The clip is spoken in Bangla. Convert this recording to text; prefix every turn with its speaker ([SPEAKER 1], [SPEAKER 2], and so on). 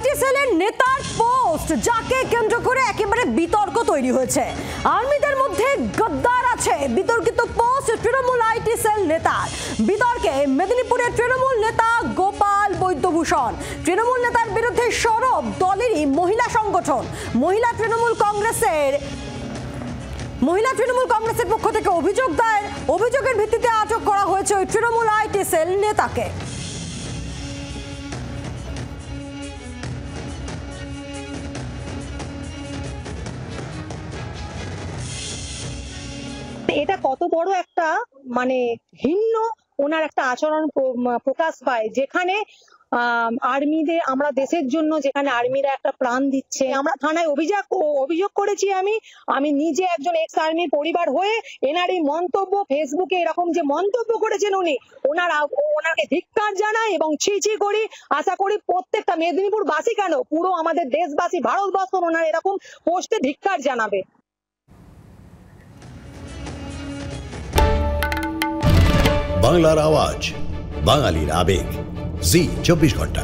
[SPEAKER 1] আইটি সেলের নেতার পোস্ট, যাকে কেন্দ্র করে একেবারে বিতর্ক তৈরি হয়েছে। আর্মিদের মধ্যে গদ্দার আছে, বিতর্কিত পোস্ট তৃণমূল আইটি সেল নেতার। বিতর্কে মেদিনীপুরের তৃণমূল নেতা গোপাল বৈদ্যভূষণ। তৃণমূল নেতার বিরুদ্ধে সরব দলেরই মহিলা সংগঠন। মহিলা তৃণমূল কংগ্রেসের পক্ষ থেকে অভিযোগ দায়ের। অভিযোগের ভিত্তিতে আটক করা হয়েছে ওই তৃণমূল আইটি সেল নেতাকে।
[SPEAKER 2] এটা কত বড় একটা ঘৃণ্য ওনার একটা আচরণ প্রকাশ পায়, যেখানে আর্মিদের, আমরা দেশের জন্য যেখানে আর্মিরা একটা প্রাণ দিচ্ছে, আমরা থানায় অভিযোগ করেছি। আমি নিজে একজন এক্স আর্মির পরিবার হয়ে এনার এই মন্তব্য, ফেসবুকে এরকম যে মন্তব্য করেছেন উনি, ওনাকে ধিক্কার জানাই এবং ছি করি। আশা করি প্রত্যেকটা মেদিনীপুর বাসী কেন, পুরো আমাদের দেশবাসী, ভারতবর্ষ ওনার এরকম পোস্টে ধিক্কার জানাবে।
[SPEAKER 3] বাংলার আওয়াজ, বাঙালির আবেগ, জি 24 ঘন্টা।